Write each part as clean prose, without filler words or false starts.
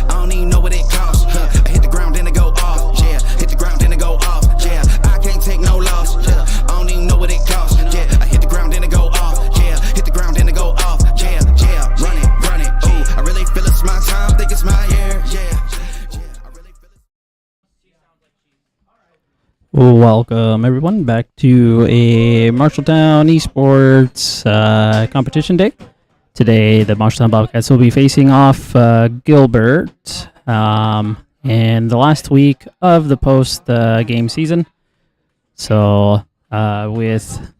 I don't even know what it costs. I hit the ground then it go off. Yeah, hit the ground then it go off. Yeah, I can't take no loss. Yeah, I don't even know what it costs. Yeah, I hit the ground then it go off. Yeah, hit the ground then it go off. Yeah, run it. Ooh, I really feel it's my time. Think it's my year. Yeah. Welcome everyone back to a Marshalltown esports competition day. Today the Marshalltown Bobcats will be facing off Gilbert in the last week of the post game season. So with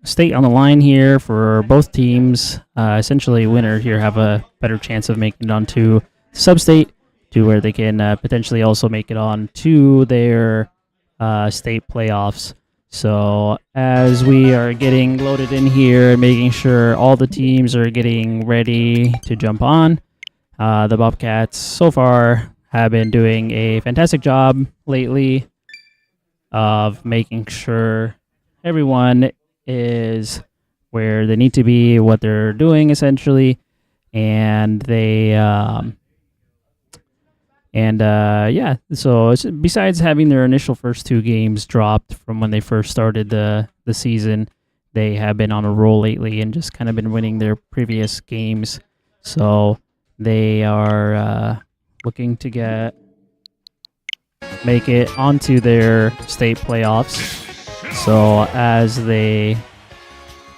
state on the line here for both teams, essentially winner here have a better chance of making it onto sub-state, to where they can potentially also make it on to their state playoffs. So as we are getting loaded in here and making sure all the teams are getting ready to jump on, the Bobcats so far have been doing a fantastic job lately of making sure everyone is where they need to be, what they're doing essentially, and they so besides having their initial first two games dropped from when they first started the season, they have been on a roll lately and just kind of been winning their previous games. So they are looking to make it onto their state playoffs. So as they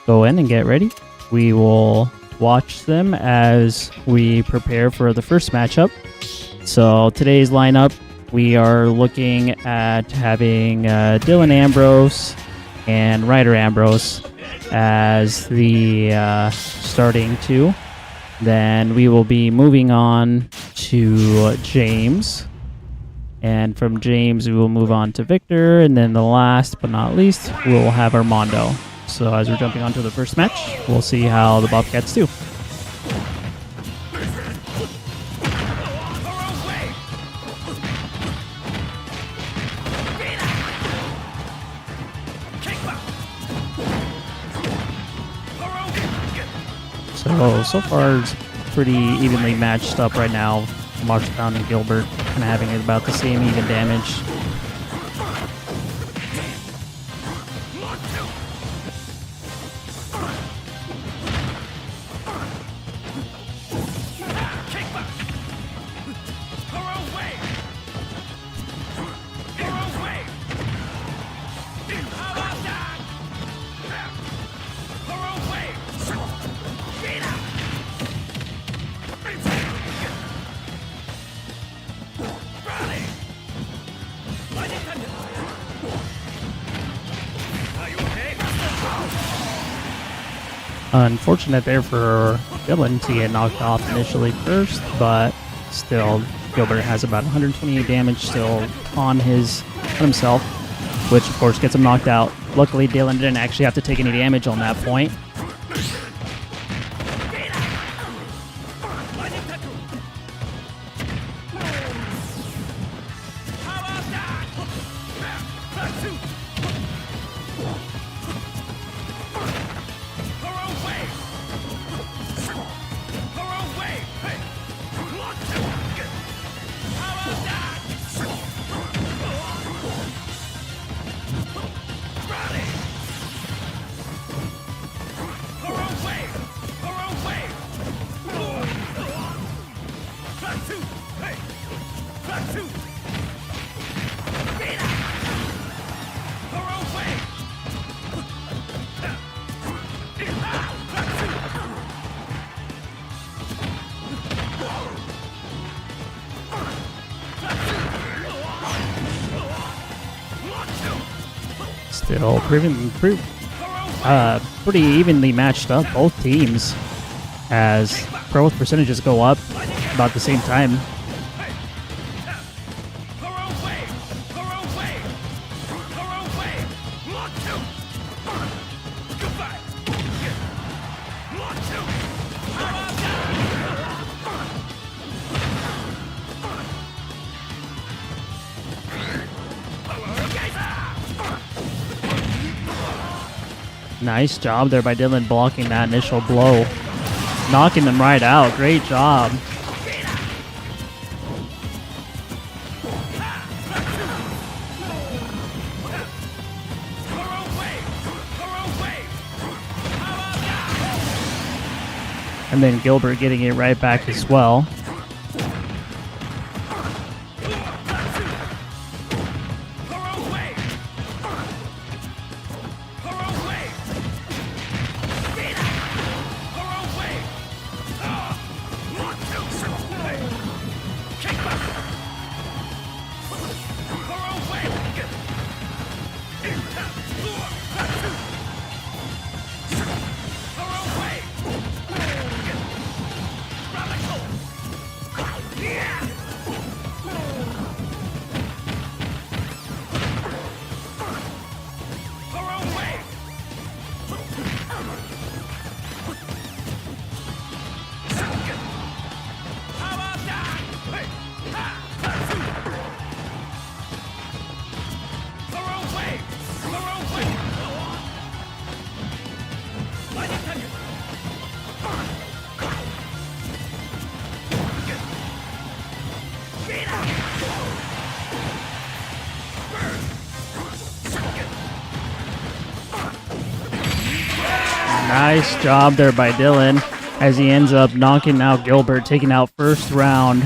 go in and get ready, we will watch them as we prepare for the first matchup. So today's lineup, we are looking at having Dylan Ambrose and Ryder Ambrose as the starting two. Then we will be moving on to James. And from James, we will move on to Victor. And then the last but not least, we'll have Armando. So as we're jumping onto the first match, we'll see how the Bobcats do. So far it's pretty evenly matched up right now. Marshalltown and Gilbert kind of having about the same even damage. Unfortunate there for Dylan to get knocked off initially first, but still Gilbert has about 128 damage still on himself, which of course gets him knocked out. Luckily Dylan didn't actually have to take any damage on that point. Still pretty evenly matched up, both teams, as growth percentages go up about the same time. Nice job there by Dylan blocking that initial blow. Knocking them right out. Great job. And then Gilbert getting it right back as well. Nice job there by Dylan as he ends up knocking out Gilbert, taking out first round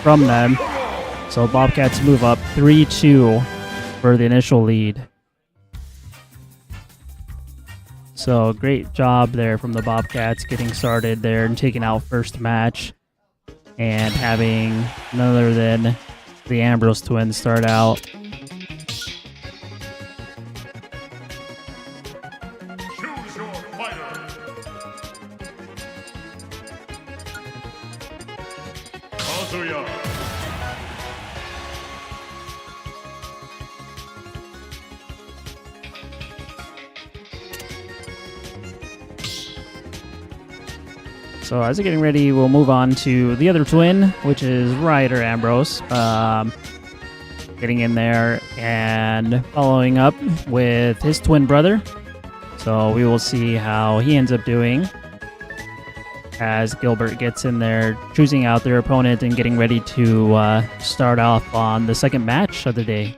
from them. So Bobcats move up 3-2 for the initial lead. So great job there from the Bobcats getting started there and taking out first match and having none other than the Ambrose twins start out. So as they're getting ready, we'll move on to the other twin, which is Ryder Ambrose. Getting in there and following up with his twin brother. So we will see how he ends up doing as Gilbert gets in there, choosing out their opponent and getting ready to start off on the second match of the day.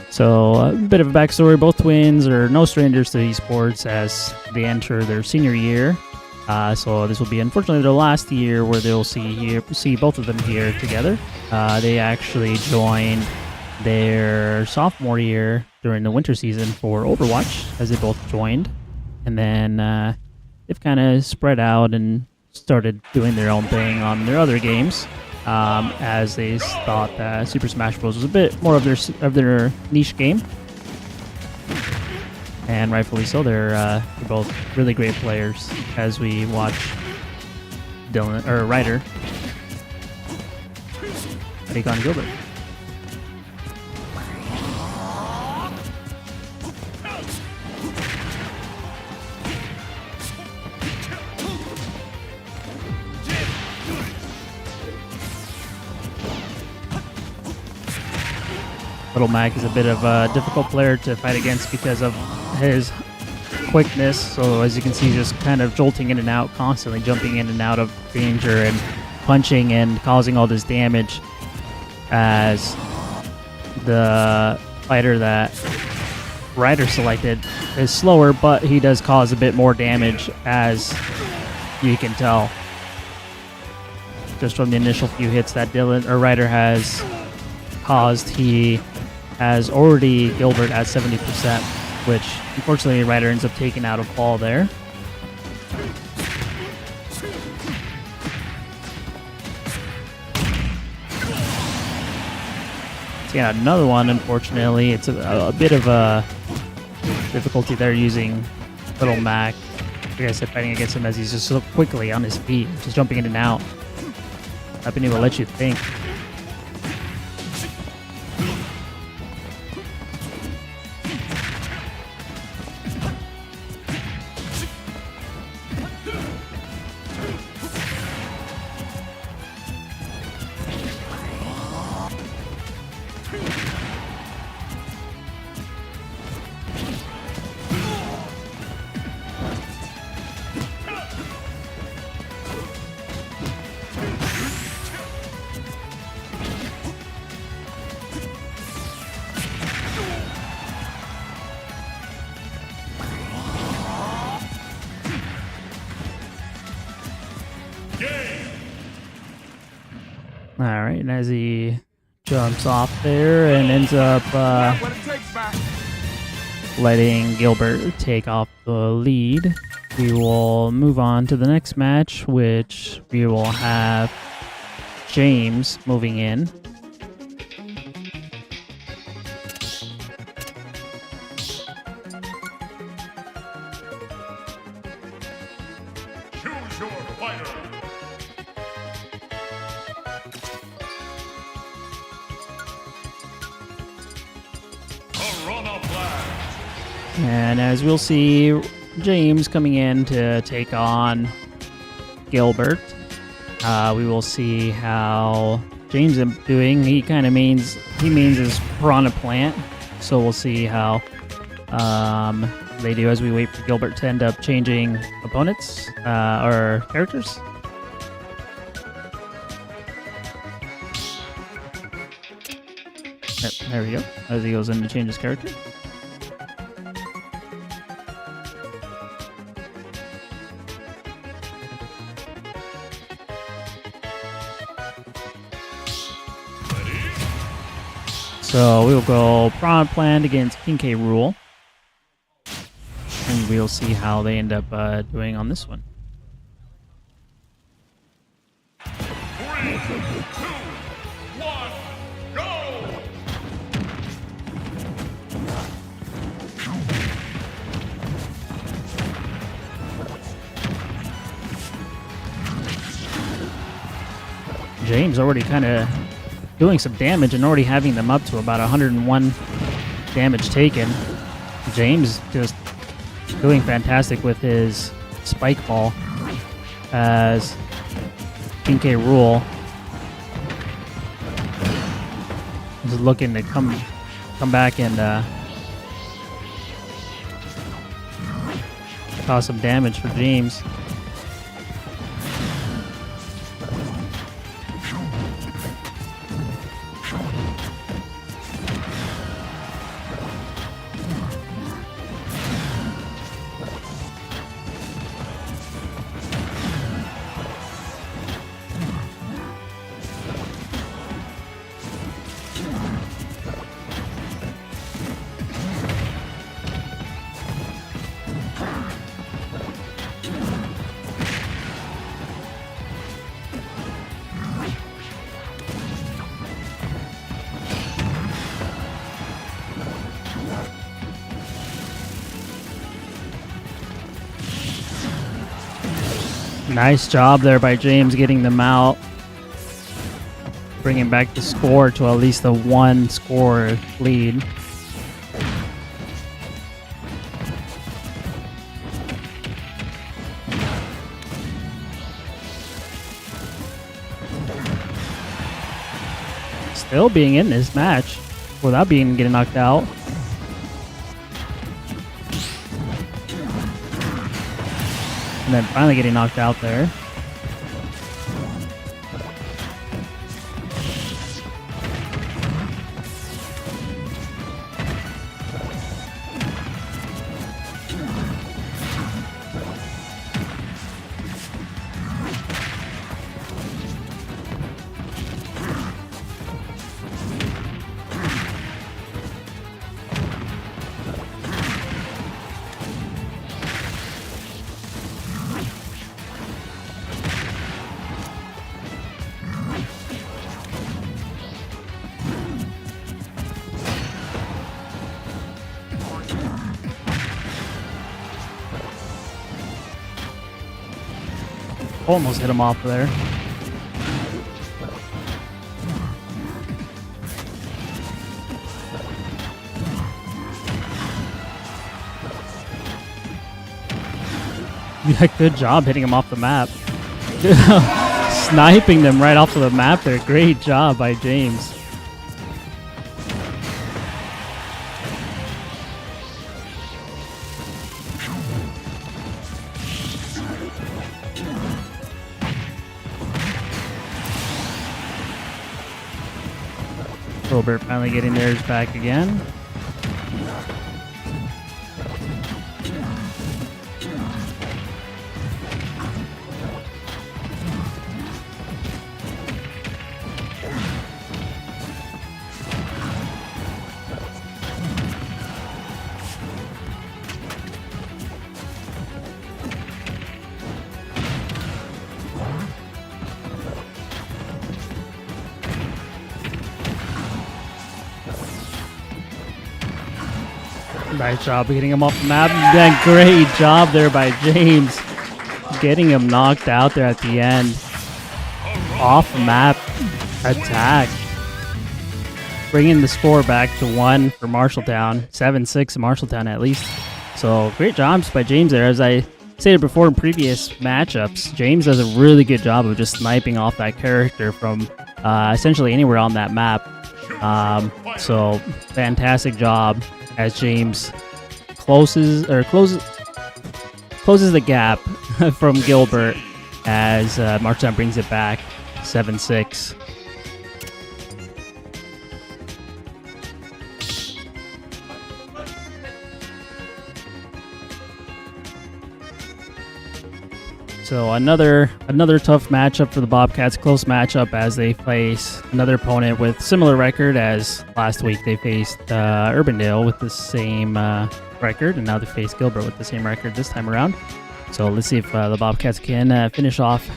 So a bit of a backstory, both twins are no strangers to esports as they enter their senior year. So this will be unfortunately their last year where they'll see both of them here together. They actually joined their sophomore year during the winter season for Overwatch as they both joined. And then they've kind of spread out and started doing their own thing on their other games. As they thought that Super Smash Bros. Was a bit more of their niche game, and rightfully so. They're both really great players. As we watch Ryder take on Gilbert. Little Mac is a bit of a difficult player to fight against because of his quickness. So as you can see, just kind of jolting in and out, constantly jumping in and out of danger and punching and causing all this damage as the fighter that Ryder selected is slower, but he does cause a bit more damage, as you can tell just from the initial few hits that Ryder has caused. He has already Gilbert at 70%, which unfortunately Ryder ends up taking out a fall there. Yeah, another one, unfortunately. It's a bit of a difficulty there using Little Mac. Like I said, fighting against him as he's just so quickly on his feet, just jumping in and out. Not being able to let you think. All right, and as he jumps off there and ends up letting Gilbert take off the lead, we will move on to the next match, which we will have James moving in. Choose your fighter. Corona Blast. And as we'll see, James coming in to take on Gilbert. We will see how James is doing. He kind of means his piranha plant, so we'll see how they do as we wait for Gilbert to end up changing opponents or characters. Yep, there we go. As he goes in to change his character. So we'll go Prawn Plant against King K. Rule. And we'll see how they end up doing on this one. 3, 2, 1, go! James already kind of doing some damage and already having them up to about 101 damage taken. James just doing fantastic with his spike ball as King K. Rule is looking to come back and cause some damage for James. Nice job there by James getting them out. Bringing back the score to at least a 1-score lead. Still being in this match without getting knocked out. And then finally getting knocked out there. Almost hit him off there. Yeah, good job hitting him off the map. Sniping them right off of the map there. Great job by James. Gilbert finally getting theirs back again. Nice job getting him off the map. Then great job there by James. Getting him knocked out there at the end. Off map attack. Bringing the score back to 1 for Marshalltown. 7-6 Marshalltown at least. So great jobs by James there. As I stated before in previous matchups, James does a really good job of just sniping off that character from essentially anywhere on that map. So fantastic job as James closes the gap from Gilbert as Marshalltown brings it back 7-6. So another tough matchup for the Bobcats, close matchup as they face another opponent with similar record as last week. They faced Urbandale with the same record, and now they face Gilbert with the same record this time around. So let's see if the Bobcats can finish off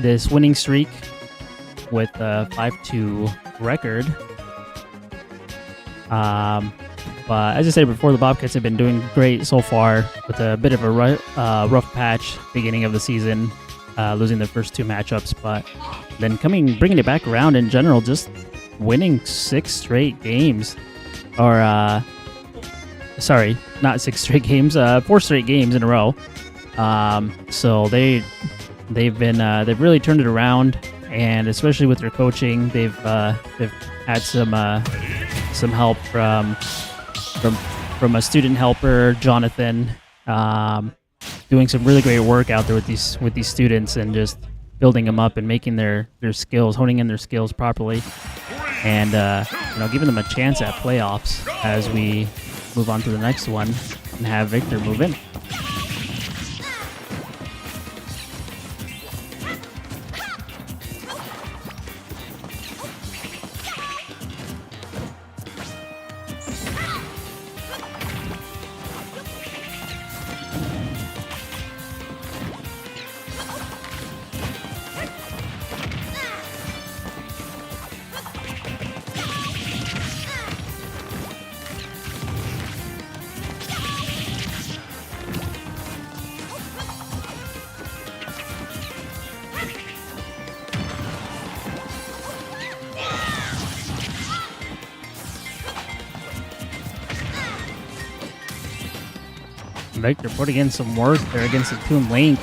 this winning streak with a 5-2 record. But as I said before, the Bobcats have been doing great so far with a bit of a rough patch beginning of the season, losing their first 2 matchups, but then bringing it back around in general, just winning 6 straight games. Or, sorry, not 6 straight games, 4 straight games in a row. So they've really turned it around, and especially with their coaching, they've had some help from a student helper, Jonathan, doing some really great work out there with these students and just building them up and making their skills, honing in their skills properly, and giving them a chance at playoffs as we move on to the next one and have Victor move in. Victor putting in some work there against the Toon Link.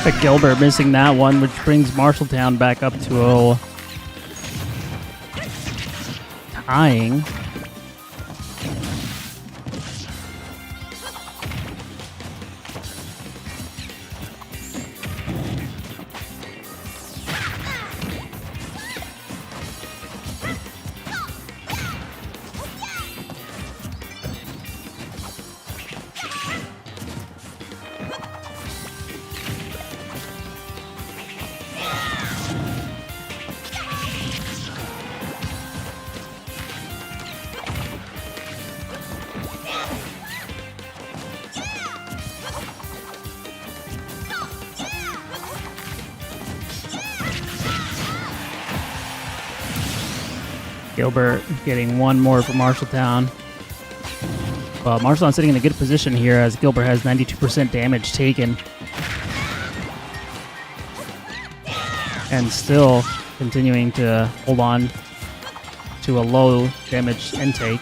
But Gilbert missing that one, which brings Marshalltown back up to tying. Gilbert getting one more for Marshalltown. But Marshalltown sitting in a good position here as Gilbert has 92% damage taken. And still continuing to hold on to a low damage intake.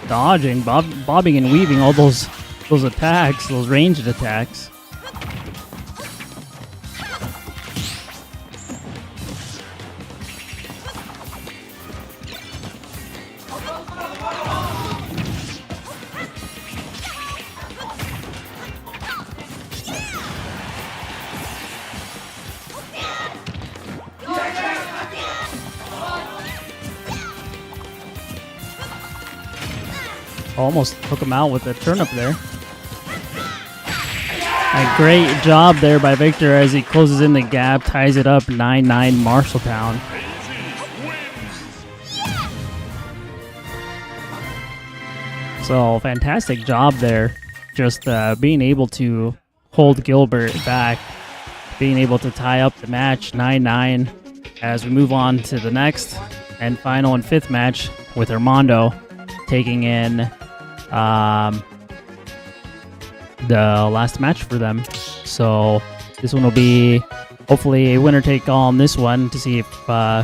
dodging, bobbing and weaving all those attacks, those ranged attacks. Almost took him out with the turnip there. A great job there by Victor as he closes in the gap, ties it up 9-9 Marshalltown. So fantastic job there. Just being able to hold Gilbert back, being able to tie up the match 9-9 as we move on to the next and final and fifth match with Armando taking in the last match for them. So this one will be hopefully a winner take all on this one to see if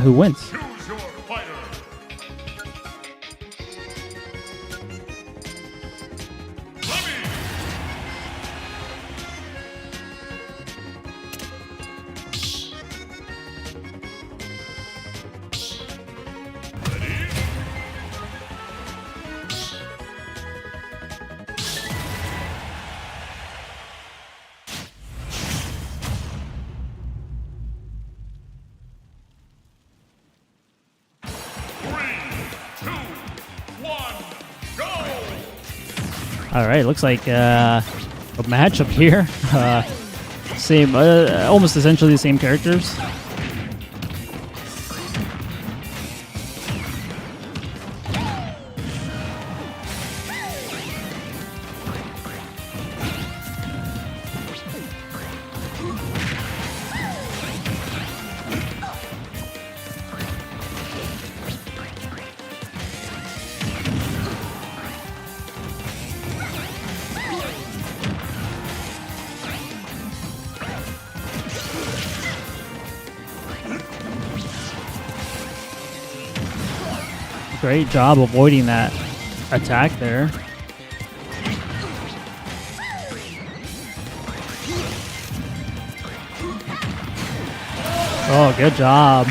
who wins. Choose your fighter. All right, looks like a matchup here. Same, almost essentially the same characters. Great job avoiding that attack there. Oh, good job.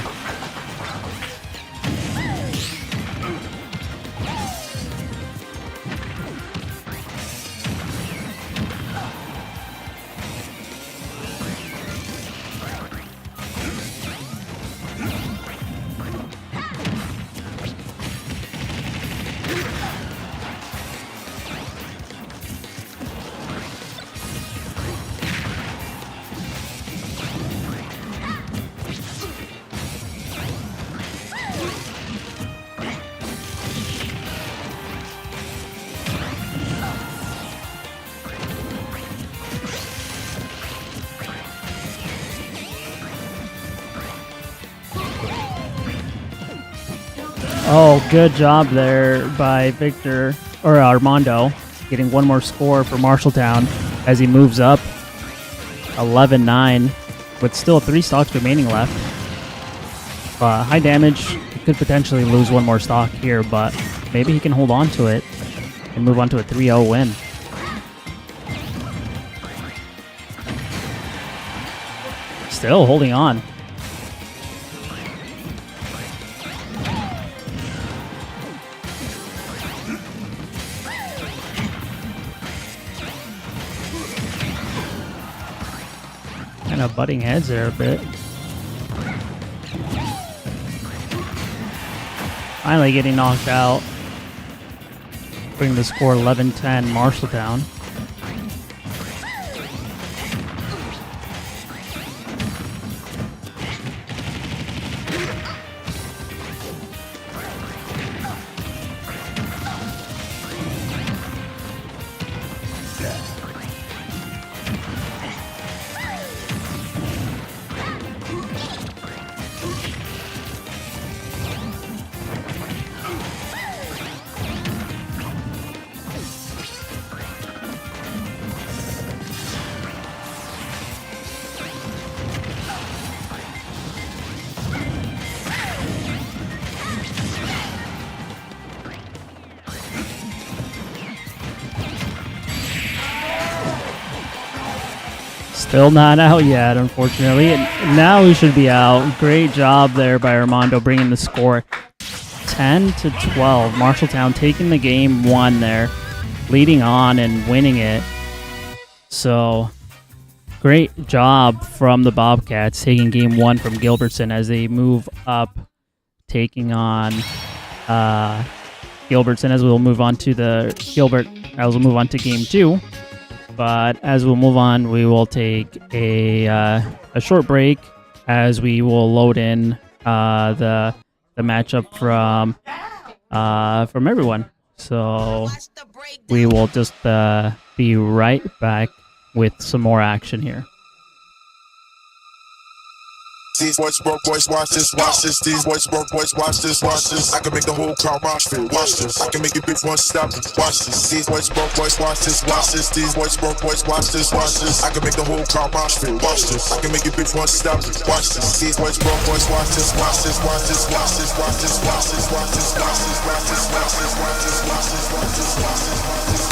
Oh, good job there by Victor, or Armando, getting one more score for Marshalltown as he moves up 11-9 with still 3 stocks remaining left. High damage, he could potentially lose one more stock here, but maybe he can hold on to it and move on to a 3-0 win. Still holding on. Kind of butting heads there a bit. Finally getting knocked out. Bringing the score 11-10 Marshalltown. Still not out yet, unfortunately. And now we should be out. Great job there by Armando bringing the score 10-12. Marshalltown taking the game 1 there, leading on and winning it. So great job from the Bobcats taking game 1 from Gilbertson as they move up, taking on Gilbertson as we'll move on to game 2. But as we'll move on, we will take a short break as we will load in the matchup from everyone. So we will just be right back with some more action here. These boys broke boys, watch this, watch this. These boys broke boys, watch this, watch this. I can make the whole crowd mosh fit, watch this. I can make you bitch one stop, watch this. These boys broke boys, watch this, watch this. These boys broke boys, watch this, watch this. I can make the whole crowd mosh fit, watch this. I can make you bitch one stop, watch this. These boys broke boys, watch this, watch this, watch this, watch this, watch this, watch this, watch this, watch this, watch this, watch this, watch this, watch this, watch this, watch this, watch this.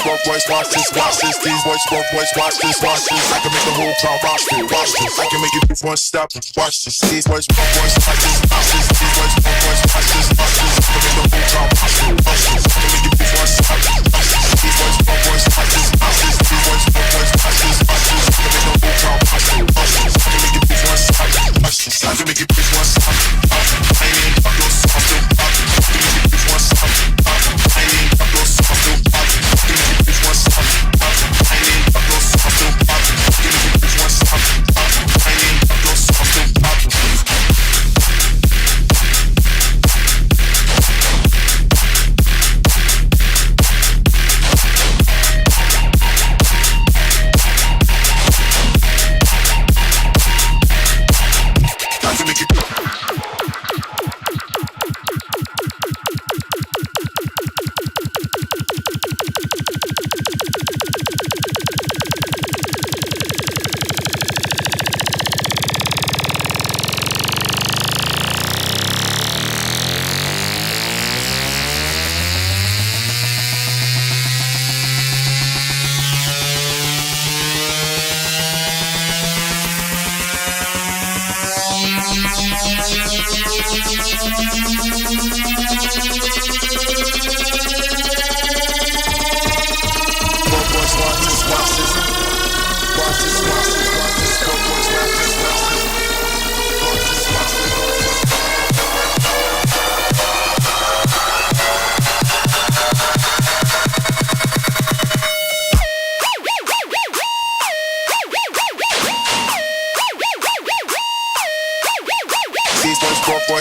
Broke boys, watch this, watch this. These boys broke boys, watch this, watch this. I can make the whole crowd mosh fit, watch this. I can make you bitch one stop, watch this. These boys broke boys, watch this, watch this. These boys broke boys, watch this, watch this. I can make the whole crowd mosh fit, watch this. I can make you bitch one stop, watch this. These boys broke boys, watch this, watch this. These boys broke boys, watch this, watch this. I can make the whole crowd mosh fit, watch this. I can make you bitch one stop, watch this. I can make you bitch one stop, I ain't up your song, still pop. I can make you bitch one stop, I ain't up your song, still pop. I can make you bitch one stop. I ain't up your song, still pop. Give me bitch one stop. I ain't up your song, still pop. I can make it.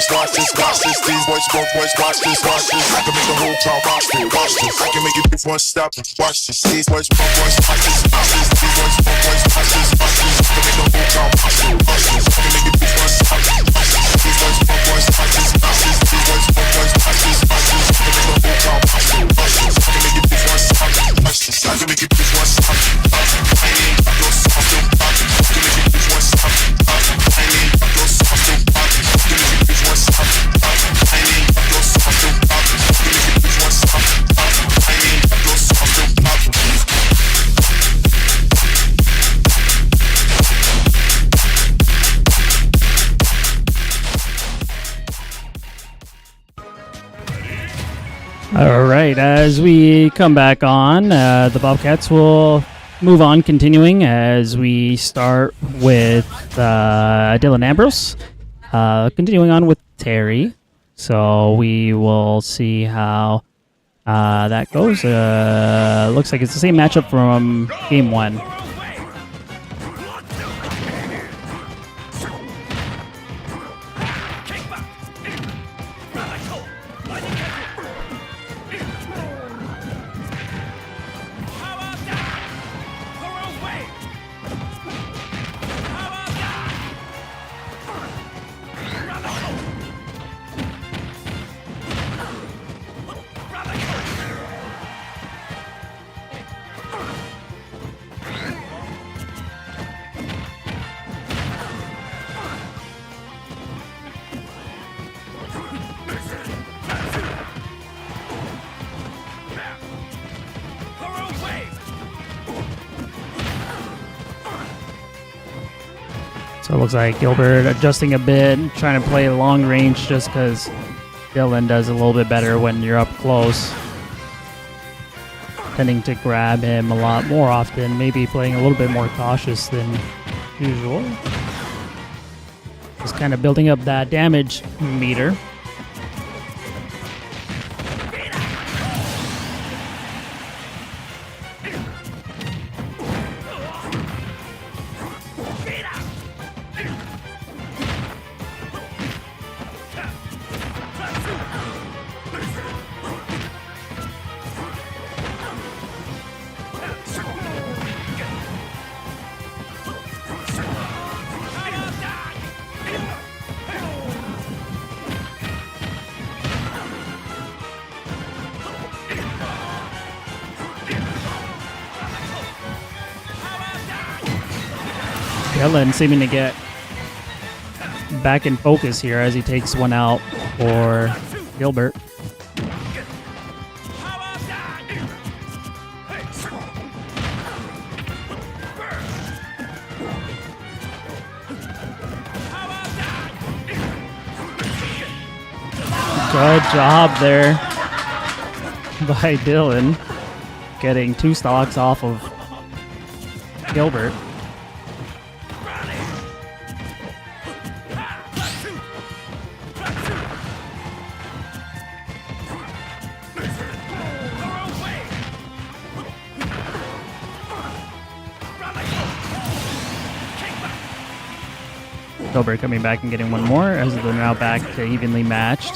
Watch this, watch this. These boys broke boys, watch this, watch this. I can make the whole crowd mosh fit, watch this. I can make you bitch one stop, watch this. These boys broke boys, watch this, watch this. These boys broke boys, watch this, watch this. I can make the whole crowd mosh fit, watch this. I can make you bitch one stop, watch this. These boys broke boys, watch this, watch this. These boys broke boys, watch this, watch this. I can make the whole crowd mosh fit, watch this. I can make you bitch one stop, watch this. I can make you bitch one stop, I ain't up your song, still pop. I can make you bitch one stop, I ain't up your song, still pop. I can make you bitch one stop. I ain't up your song, still pop. Give me the bitch one stop. I ain't up your song, still pop. All right, as we come back on, the Bobcats will move on, continuing as we start with Dylan Ambrose, continuing on with Terry. So we will see how that goes. Looks like it's the same matchup from game 1. So it looks like Gilbert adjusting a bit, trying to play long range just because Dylan does a little bit better when you're up close. Tending to grab him a lot more often, maybe playing a little bit more cautious than usual. Just kind of building up that damage meter. Dylan seeming to get back in focus here as he takes one out for Gilbert. Good job there by Dylan, getting 2 stocks off of Gilbert. Gilbert coming back and getting one more as they're now back to evenly matched.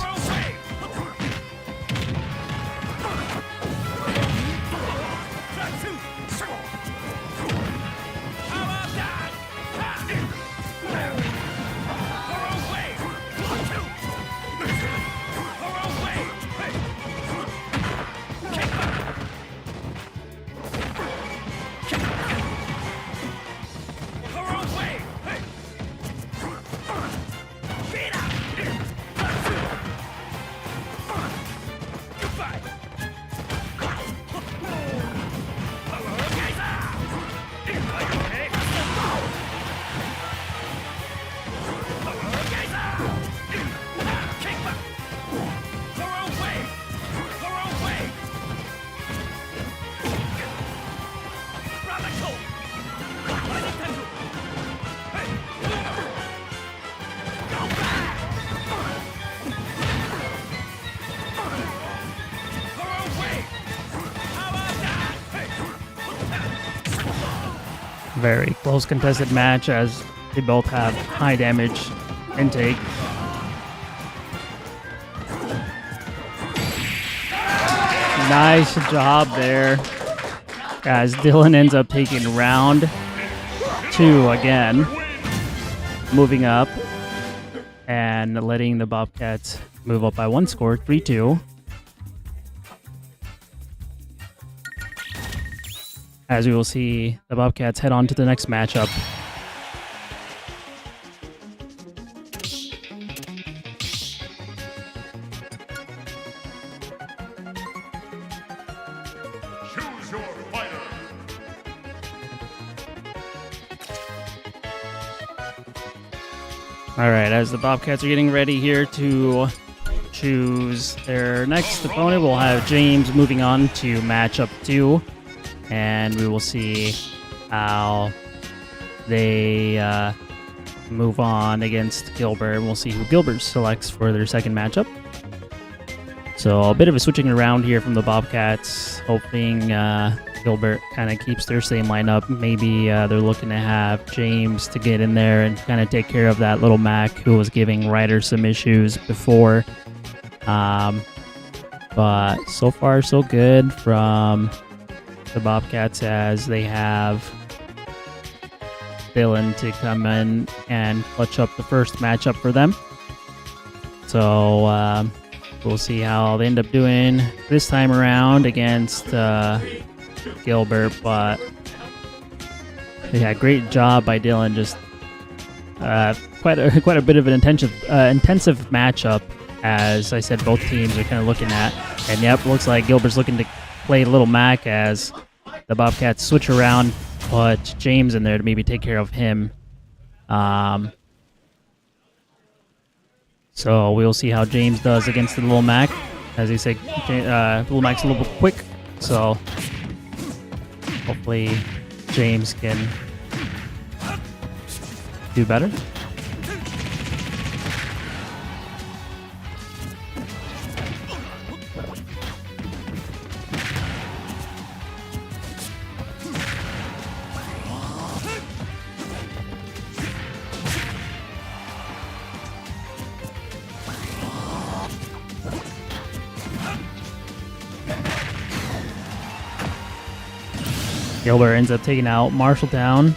Very close contested match as they both have high damage intake. Nice job there as Dylan ends up taking round 2 again, moving up and letting the Bobcats move up by 1 score, 3-2. As we will see the Bobcats head on to the next matchup. Choose your fighter. All right, as the Bobcats are getting ready here to choose their next opponent, we'll have James moving on to matchup 2. And we will see how they move on against Gilbert. We'll see who Gilbert selects for their second matchup. So a bit of a switching around here from the Bobcats, hoping Gilbert kind of keeps their same lineup. Maybe they're looking to have James to get in there and kind of take care of that little Mac who was giving Ryder some issues before. But so far so good from the Bobcats as they have Dylan to come in and clutch up the first matchup for them. So we'll see how they end up doing this time around against Gilbert. But yeah, great job by Dylan. Just quite a bit of an intensive matchup. As I said, both teams are kind of looking at, and yep, looks like Gilbert's looking to play Little Mac as the Bobcats switch around, put James in there to maybe take care of him So we'll see how James does against the Little Mac. As he said, Little Mac's a little bit quick, so hopefully James can do better. Gilbert ends up taking out Marshalltown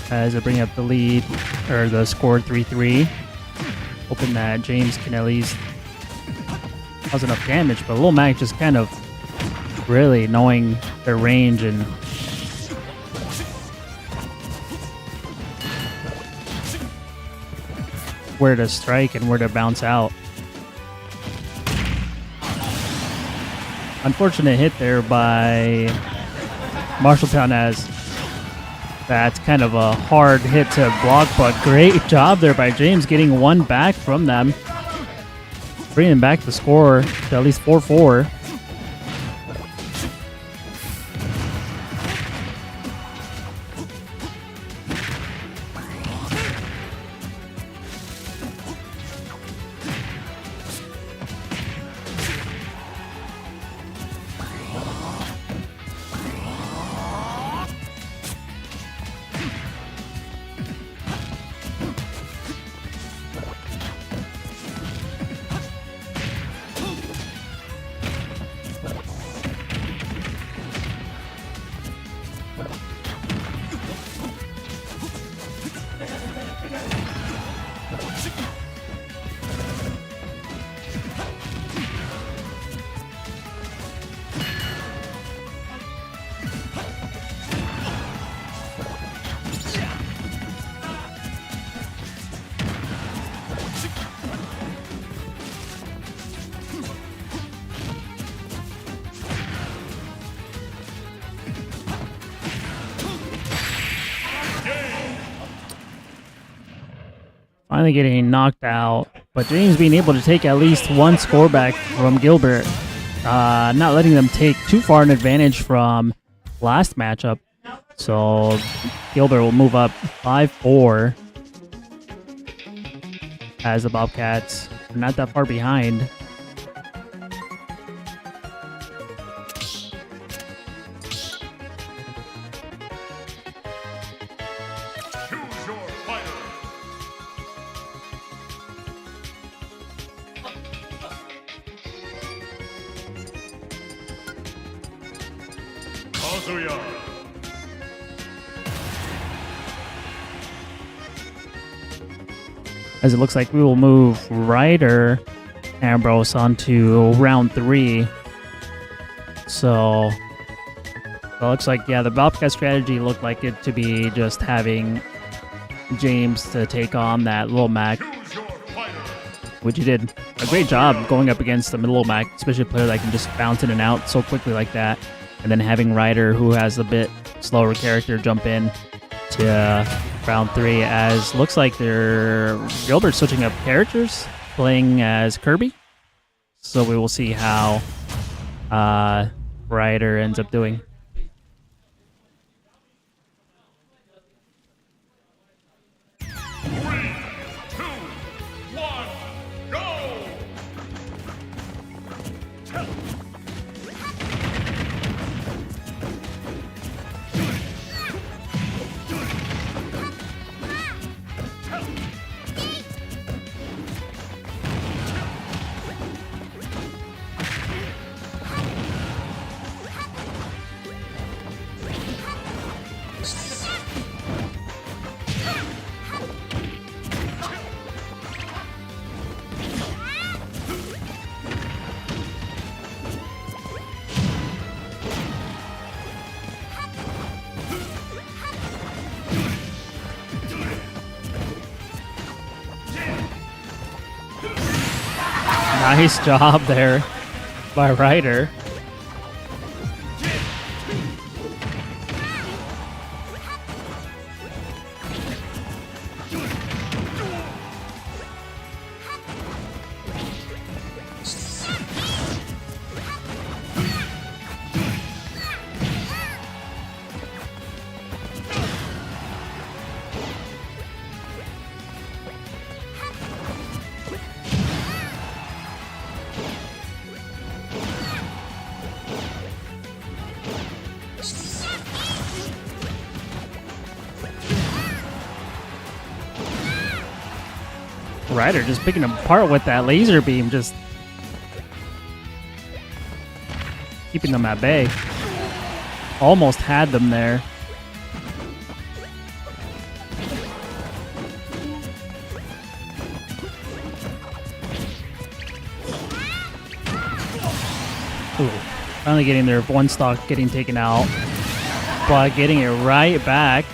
as they bring up the lead, or the score 3-3. Hoping that James can at least cause enough damage, but Lil Mac just kind of really knowing their range and where to strike and where to bounce out. Unfortunate hit there by Marshalltown, as that's kind of a hard hit to block, but great job there by James getting one back from them, bringing back the score to at least 4-4. Finally getting knocked out, but James being able to take at least one score back from Gilbert, not letting them take too far an advantage from last matchup. So Gilbert will move up 5-4 as the Bobcats are not that far behind. Choose your fighter. Kazuya. As it looks like we will move Ryder Ambrose onto round 3. So it looks like, yeah, the Bobcat strategy looked like it to be just having James to take on that Lil Mac, Choose your fighter. which he did a great job going up against the Lil Mac, especially a player that can just bounce in and out so quickly like that. And then having Ryder, who has a bit slower character, jump in to round 3, as looks like they're Gilbert switching up characters, playing as Kirby. So we will see how Ryder ends up doing. 3, 2, 1, go! Nice job there by Ryder. Ryder just picking them apart with that laser beam, just keeping them at bay. Almost had them there. Ooh, finally getting their one stock getting taken out, but getting it right back.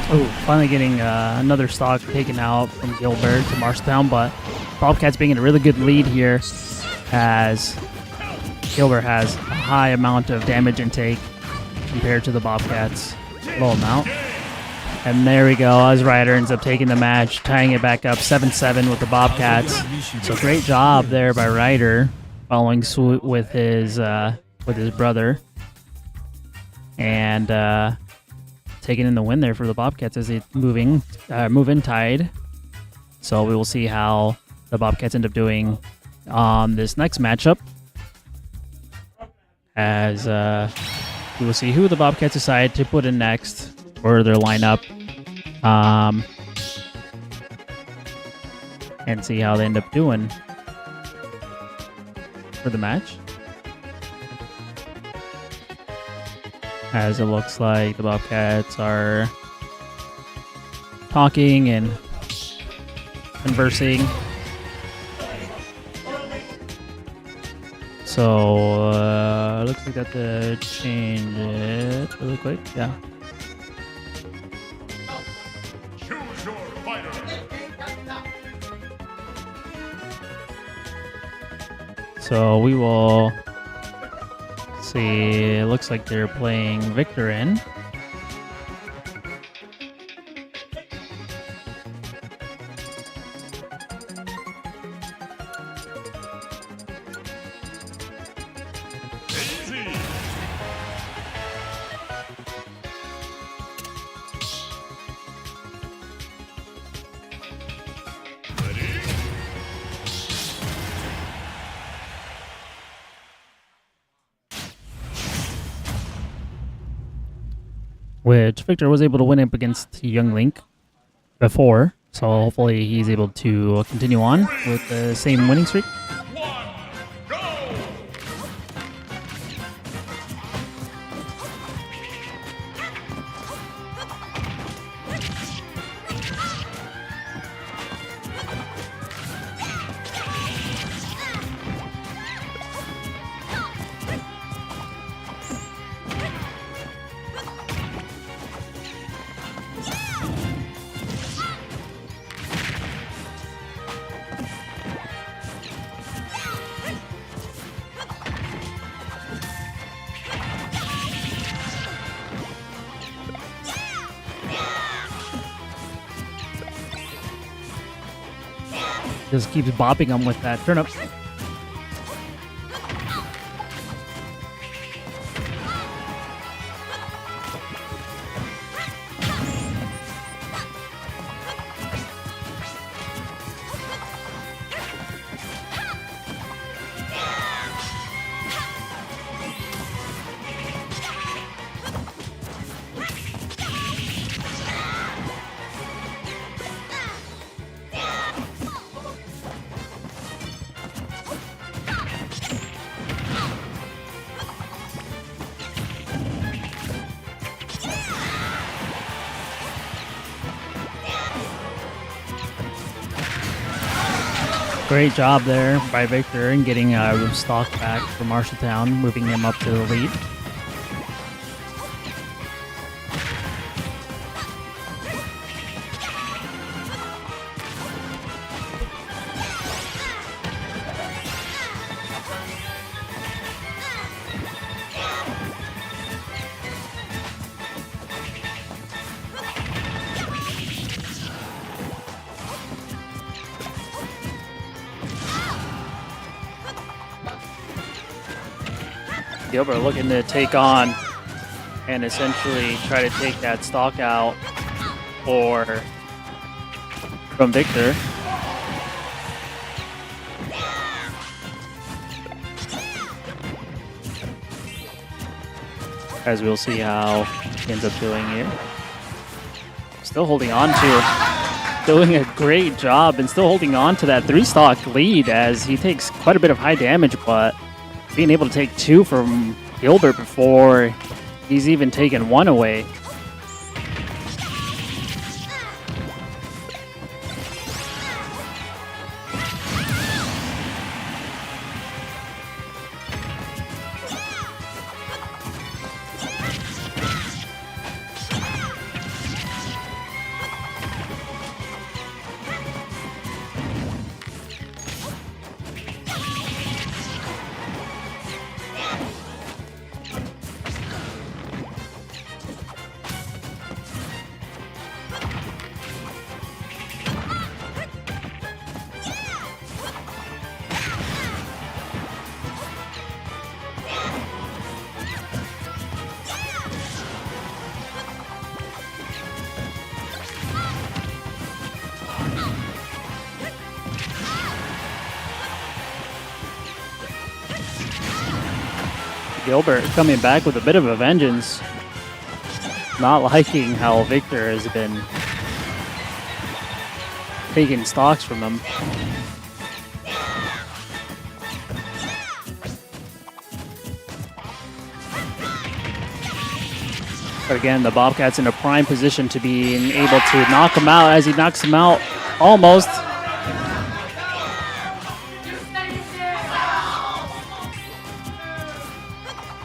Oh, finally getting another stock taken out from Gilbert to Marshalltown, but Bobcats being in a really good lead here as Gilbert has a high amount of damage intake compared to the Bobcats' low amount. And there we go, as Ryder ends up taking the match, tying it back up 7-7 with the Bobcats. So great job there by Ryder, following suit with his brother. And taking in the win there for the Bobcats as they move in tied. So we will see how the Bobcats end up doing on this next matchup, as we will see who the Bobcats decide to put in next for their lineup, and see how they end up doing for the match. As it looks like the Bobcats are talking and conversing. So, looks like that to change it really quick. Yeah. Choose your fighter. So we will see. It looks like they're playing Victor in. Easy. Which Victor was able to win up against Young Link before, so hopefully he's able to continue on with the same winning streak. 1, go! Just keeps bopping him with that turnip. Great job there by Victor in getting stock back for Marshalltown, moving him up to the lead. Gilbert looking to take on and essentially try to take that stock out from Victor. As we'll see how he ends up doing here. Still holding on to, doing a great job and still holding on to that 3-stock lead as he takes quite a bit of high damage, but being able to take 2 from Gilbert before he's even taken 1 away. Gilbert coming back with a bit of a vengeance. Not liking how Victor has been taking stocks from him. But again, the Bobcats in a prime position to being able to knock him out as he knocks him out almost.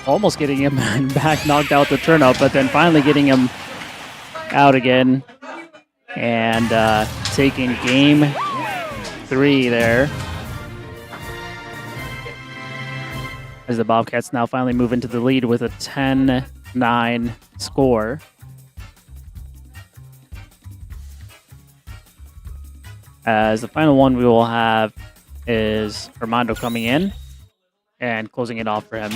Almost getting him back knocked out the turnout, but then finally getting him out again and taking game 3 there. As the Bobcats now finally move into the lead with a 10-9 score. As the final one we will have is Armando coming in and closing it off for him.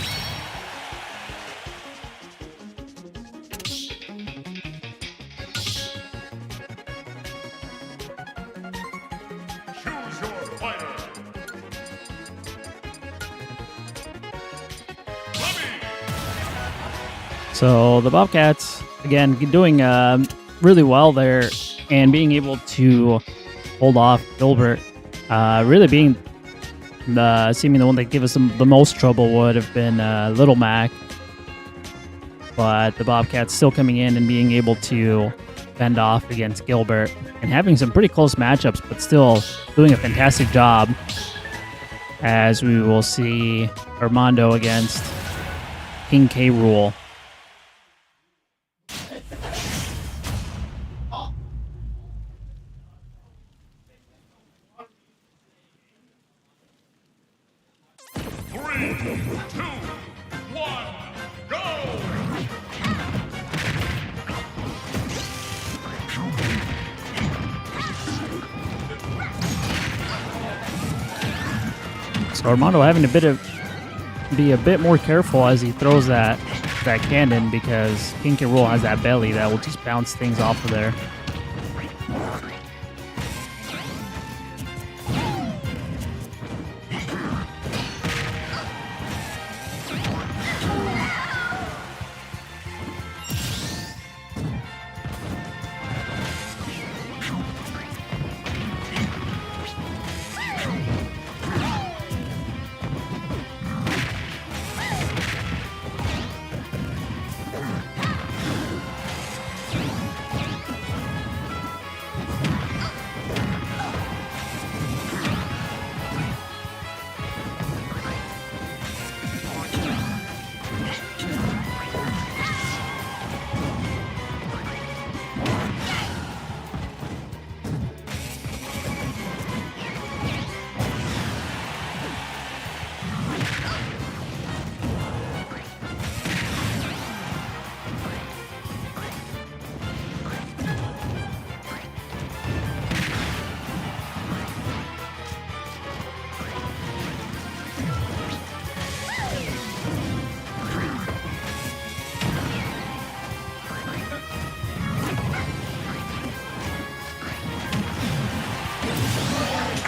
Choose your fighter. So the Bobcats, again, doing really well there and being able to hold off Gilbert. Really being seeming the one that gave us the most trouble would have been Little Mac. But the Bobcats still coming in and being able to fend off against Gilbert and having some pretty close matchups, but still doing a fantastic job. As we will see Armando against King K. Rool. So Armando having to be a bit more careful as he throws that cannon, because King K. Rool has that belly that will just bounce things off of there.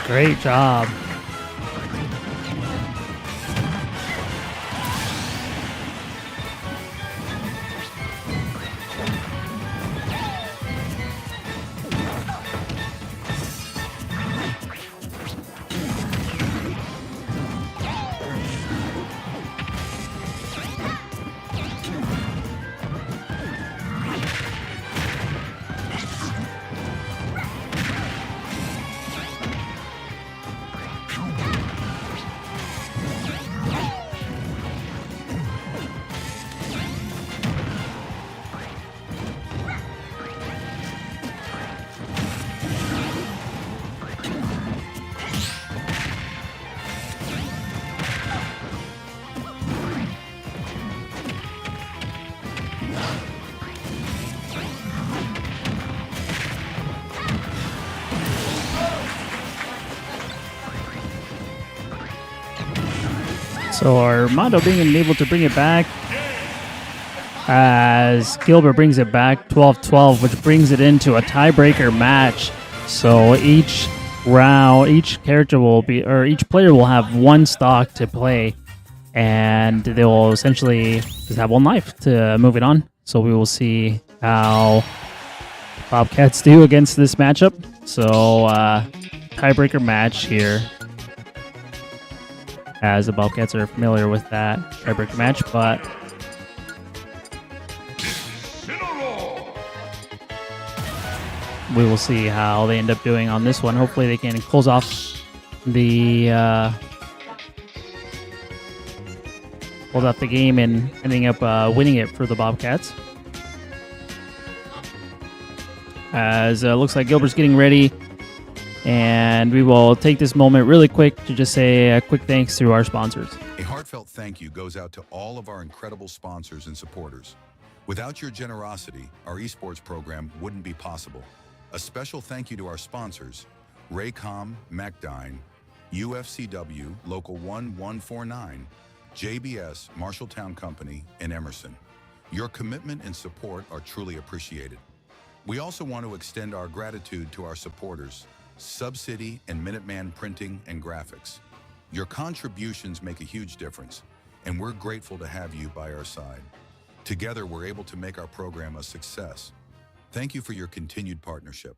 Great job. So Armando being able to bring it back as Gilbert brings it back 12-12, which brings it into a tiebreaker match. So each round, each character will be, or each player will have one stock to play, and they will essentially just have one life to move it on. So we will see how Bobcats do against this matchup. So tiebreaker match here, as the Bobcats are familiar with that tiebreaker match, but we will see how they end up doing on this one. Hopefully they can close off the game and ending up winning it for the Bobcats. As looks like Gilbert's getting ready, and we will take this moment really quick to just say a quick thanks to our sponsors. A heartfelt thank you goes out to all of our incredible sponsors and supporters. Without your generosity, our esports program wouldn't be possible. A special thank you to our sponsors, Raycom, MacDine, UFCW, Local 1149, JBS, Marshalltown Company, and Emerson. Your commitment and support are truly appreciated. We also want to extend our gratitude to our supporters, Subcity and Minuteman Printing and Graphics. Your contributions make a huge difference, and we're grateful to have you by our side. Together, we're able to make our program a success. Thank you for your continued partnership.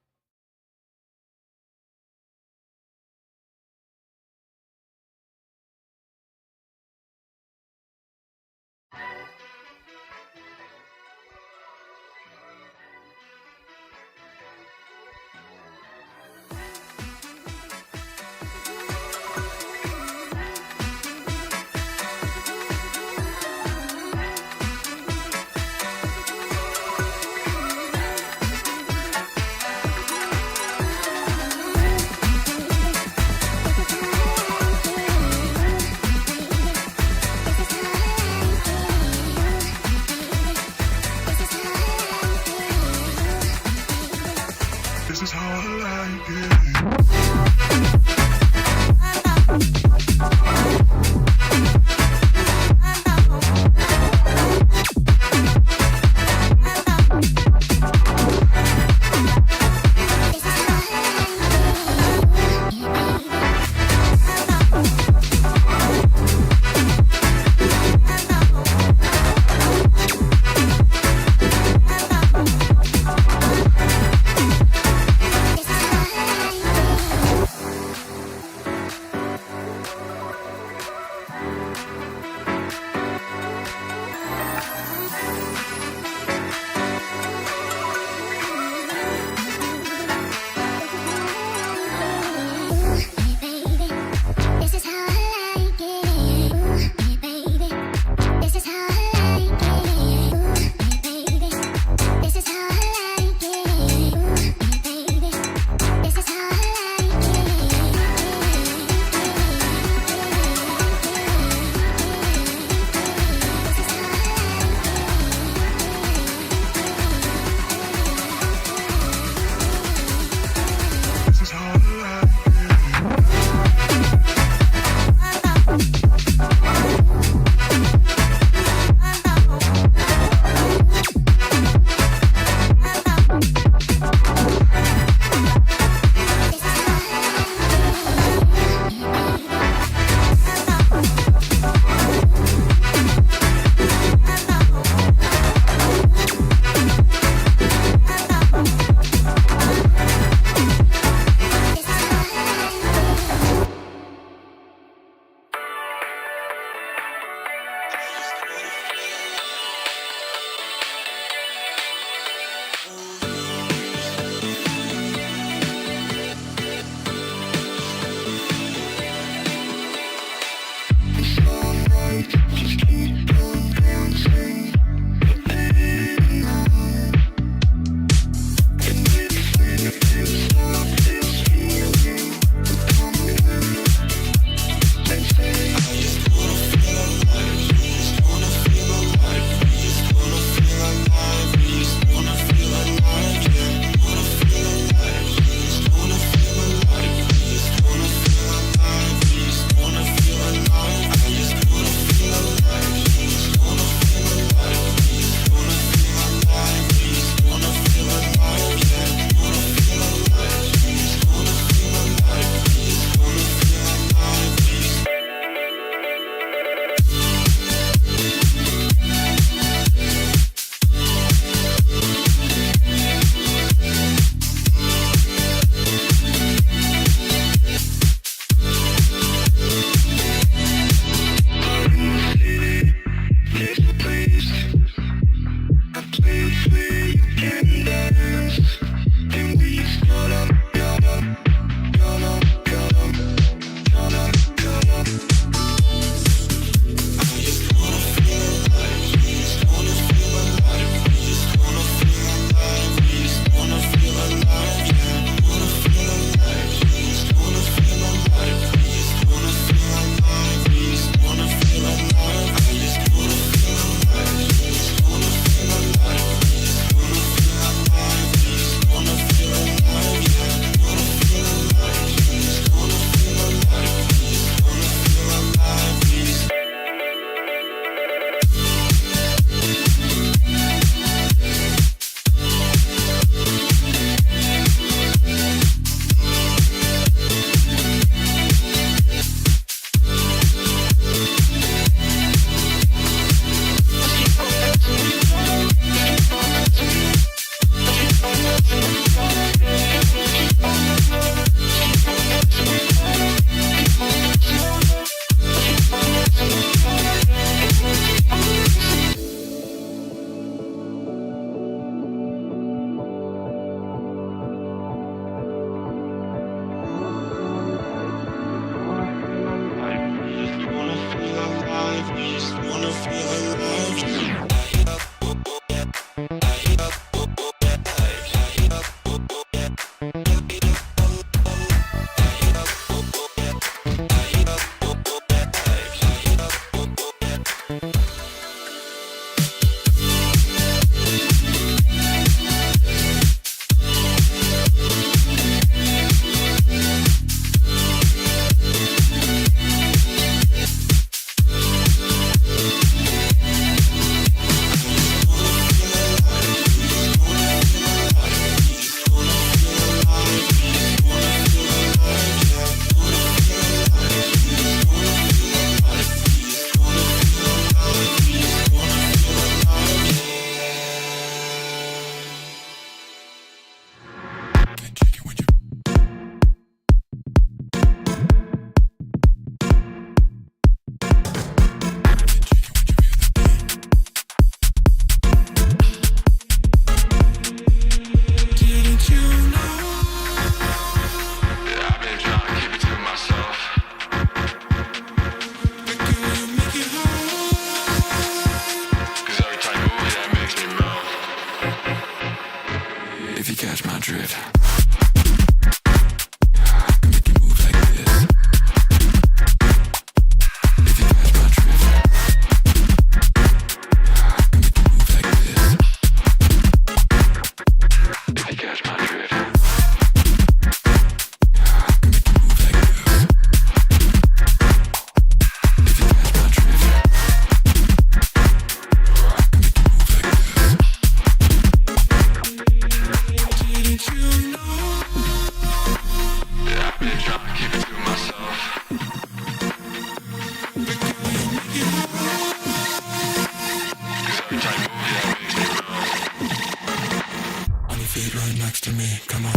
next to me. Come on.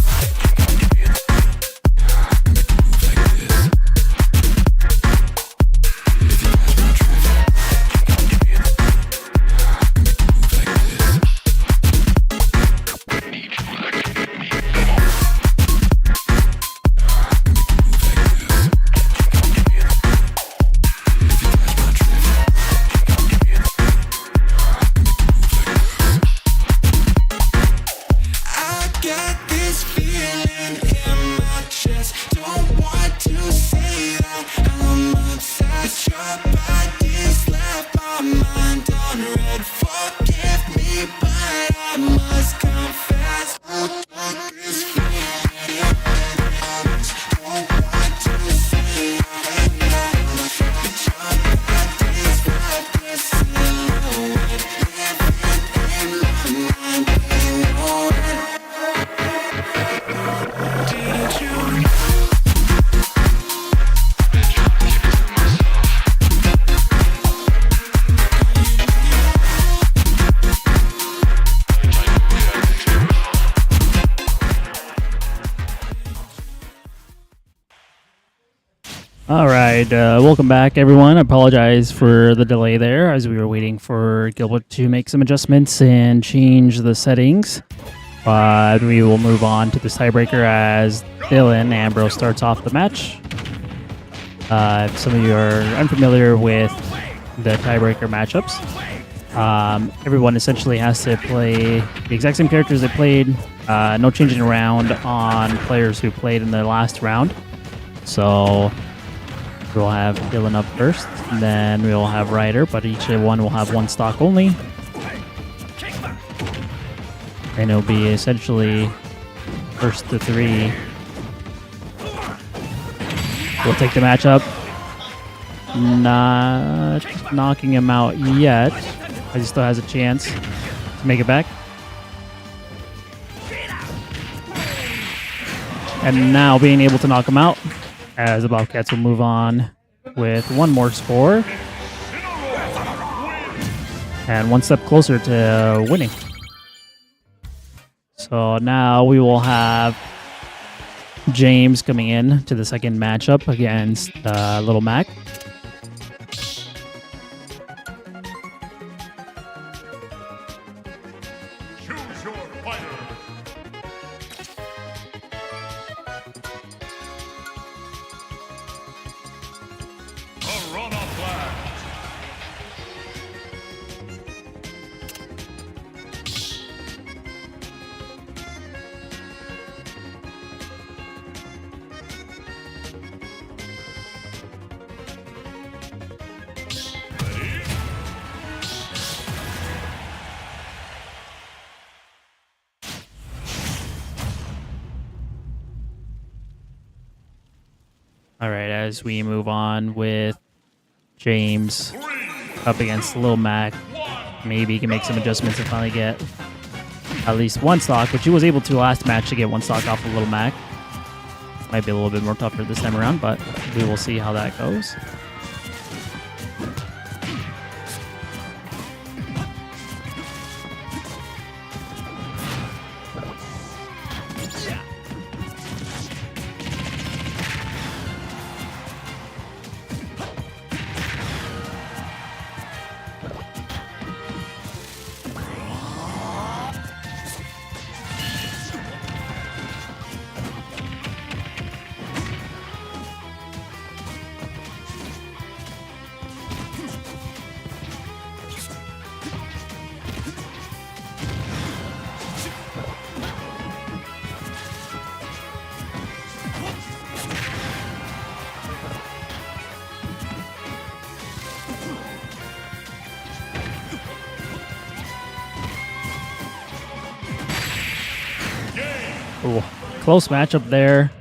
Make a move like this. If you catch my drift. Make a move like this. Need you like me. Come on. Make a move like this. If you catch my drift. I got this feeling in my chest. Don't want to say that I'm obsessed. Your body's left my mind on red. Forgive me, but I must confess. This feeling in my chest. Don't want to say that. But your body's left this silhouette. Living in my mind, you know it. Did you know? All right, welcome back, everyone. I apologize for the delay there as we were waiting for Gilbert to make some adjustments and change the settings. But we will move on to this tiebreaker as Dylan Ambrose starts off the match. If some of you are unfamiliar with the tiebreaker matchups, everyone essentially has to play the exact same characters they played. No changing around on players who played in the last round. So we'll have Dylan up first, and then we'll have Ryder, but each one will have one stock only. And it'll be essentially first to three. We'll take the matchup. Not knocking him out yet, but he still has a chance to make it back. And now being able to knock him out, as the Bobcats will move on with one more score and one step closer to winning. So now we will have James coming in to the second matchup against Little Mac. Choose your fighter. Corona Blast. All right, as we move on with James up against Lil Mac, maybe he can make some adjustments and finally get at least one stock, which he was able to last match to get one stock off of Lil Mac. Might be a little bit more tougher this time around, but we will see how that goes. Ooh, close matchup there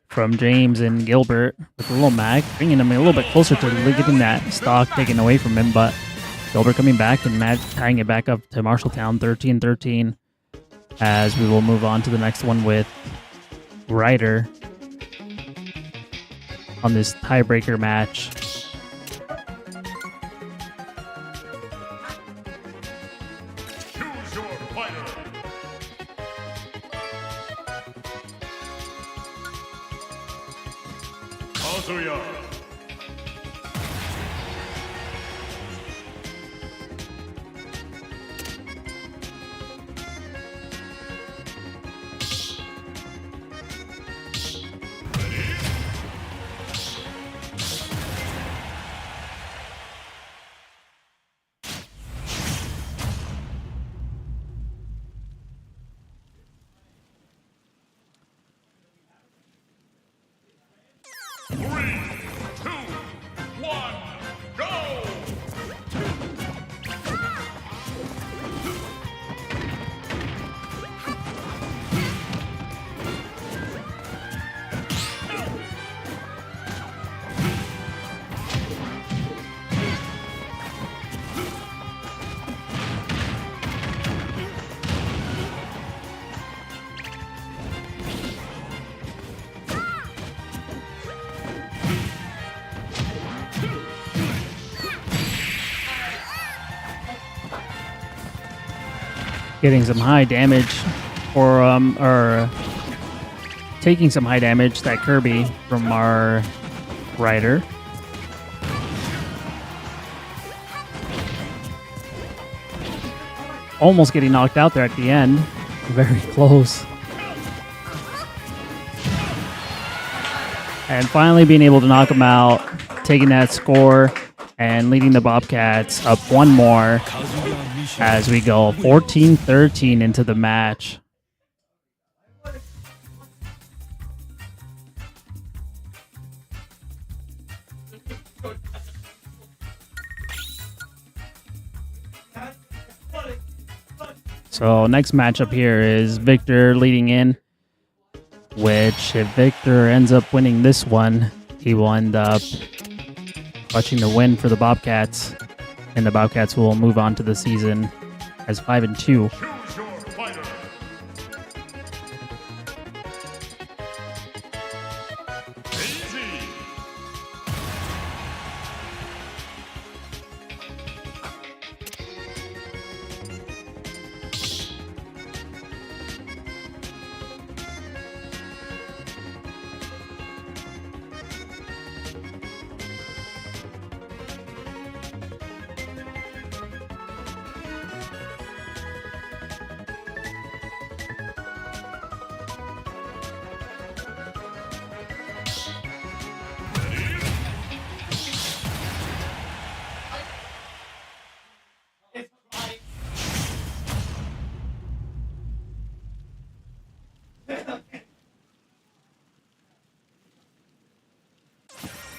from James and Gilbert with Little Mac, bringing him a little bit closer to getting that stock taken away from him, but Gilbert coming back and tying it back up to Marshalltown 13-13 as we will move on to the next one with Ryder on this tiebreaker match. Choose your fighter. Kazuya. Three, two, one, go! Getting some high damage, or taking some high damage, that Kirby from our rider. Almost getting knocked out there at the end. Very close. And finally being able to knock him out, taking that score and leading the Bobcats up one more as we go 14-13 into the match. So next matchup here is Victor leading in, which if Victor ends up winning this one, he will end up clutching the win for the Bobcats, and the Bobcats will move on to the season as 5-2. Choose your fighter. Easy.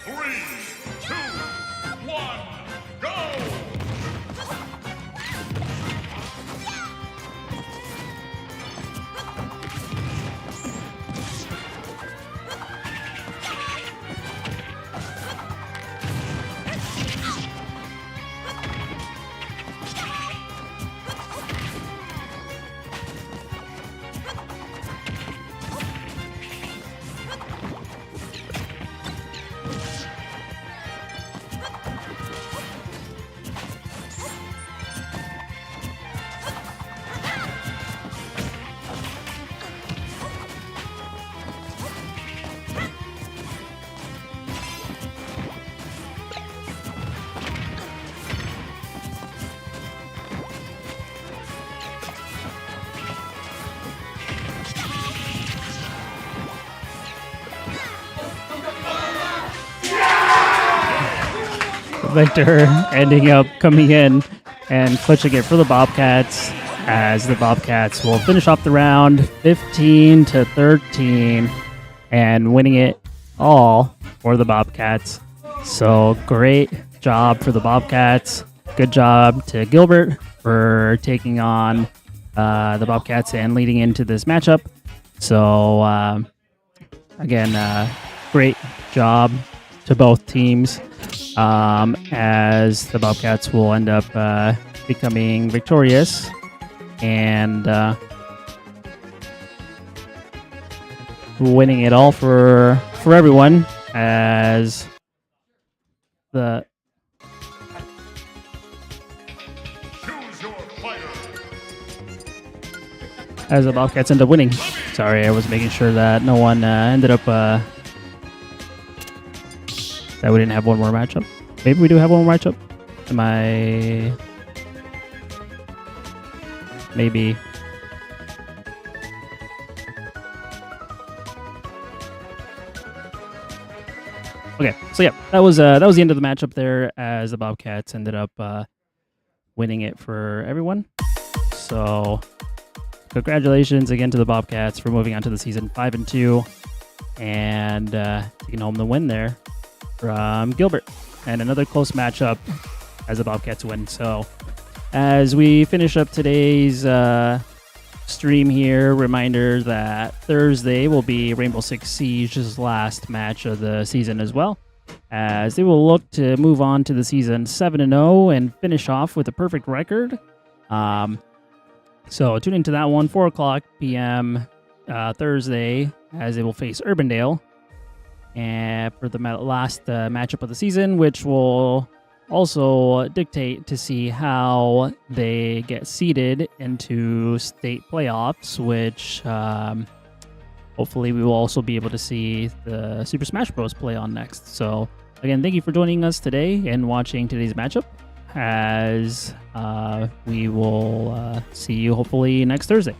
Three, two, one, go! Victor ending up coming in and clutching it for the Bobcats, as the Bobcats will finish off the round 15-13 and winning it all for the Bobcats. So great job for the Bobcats. Good job to Gilbert for taking on the Bobcats and leading into this matchup. So again, great job to both teams, as the Bobcats will end up becoming victorious and winning it all for everyone, as the Choose your fighter. as the Bobcats end up winning. Sorry, I was making sure that no one ended up That we didn't have one more matchup. Maybe we do have one more matchup. Am I? Maybe. Okay, so yeah, that was the end of the matchup there, as the Bobcats ended up winning it for everyone. So congratulations again to the Bobcats for moving on to the season 5-2 and taking home the win there from Gilbert, and another close matchup as the Bobcats win. So as we finish up today's stream here, reminder that Thursday will be Rainbow Six Siege's last match of the season as well, as they will look to move on to the season 7-0 and finish off with a perfect record. So tune into that one, 4 o'clock p.m. Thursday, as they will face Urbandale and for the last matchup of the season, which will also dictate to see how they get seeded into state playoffs, which hopefully we will also be able to see the Super Smash Bros. Play on next. So again, thank you for joining us today and watching today's matchup, as we will see you hopefully next Thursday.